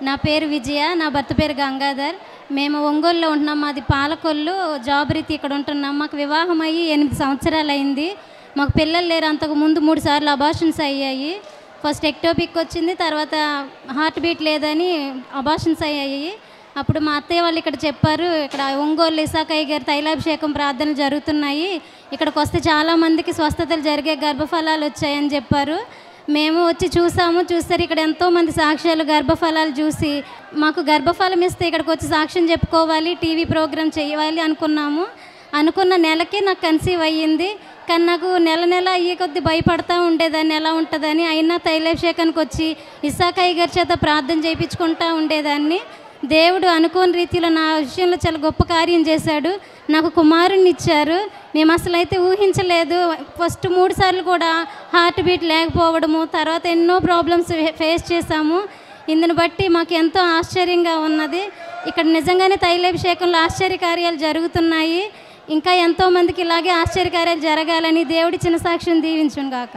నా పేరు విజయ, నా భర్త పేరు గంగాధర్. మేము ఒంగోలులో ఉంటున్నాం. మాది పాలకొల్లు. జాబ్ రీతి ఇక్కడ ఉంటున్నాం. మాకు వివాహం అయ్యి 8 సంవత్సరాలు అయింది. మాకు పిల్లలు లేరు. అంతకు ముందు 3 సార్లు అబార్షన్స్ అయ్యాయి. ఫస్ట్ ఎక్టోపిక్ వచ్చింది, తర్వాత హార్ట్ బీట్ లేదని అబార్షన్స్ అయ్యాయి. అప్పుడు మా అత్తయ్య వాళ్ళు ఇక్కడ చెప్పారు, ఇక్కడ ఒంగోలు ఇసాకయ్య గారి తైలాభిషేకం ప్రార్థనలు జరుగుతున్నాయి, ఇక్కడికి వస్తే చాలామందికి స్వస్థతలు జరిగే గర్భఫలాలు వచ్చాయని చెప్పారు. మేము వచ్చి చూస్తారు ఇక్కడ ఎంతోమంది సాక్ష్యాలు గర్భఫలాలు చూసి మాకు గర్భఫలం ఇస్తే ఇక్కడికి వచ్చి సాక్ష్యం చెప్పుకోవాలి, టీవీ ప్రోగ్రాం చేయాలి అనుకున్నాము. అనుకున్న నెలకే నాకు కన్సీవ్ అయ్యింది. కానీ నాకు నెల అయ్యే కొద్ది భయపడతా ఉండేదాన్ని, ఎలా ఉంటుందని. అయినా తైలాభిషేకానికి వచ్చి ఇసాకయ్య గారి చేత ప్రార్థన చేయించుకుంటూ ఉండేదాన్ని. దేవుడు అనుకోని రీతిలో నా విషయంలో చాలా గొప్ప కార్యం చేశాడు. నాకు కుమారుణ్ణి ఇచ్చారు. మేము అసలు అయితే ఊహించలేదు. ఫస్ట్ 3 సార్లు కూడా హార్ట్ బీట్ లేకపోవడము, తర్వాత ఎన్నో ప్రాబ్లమ్స్ ఫేస్ చేశాము. ఇందుని బట్టి మాకు ఎంతో ఆశ్చర్యంగా ఉన్నది. ఇక్కడ నిజంగానే తైలాభిషేకంలో ఆశ్చర్యకార్యాలు జరుగుతున్నాయి. ఇంకా ఎంతోమందికి ఇలాగే ఆశ్చర్యకార్యాలు జరగాలని దేవుడి చిన్న సాక్ష్యం దీవించును గాక.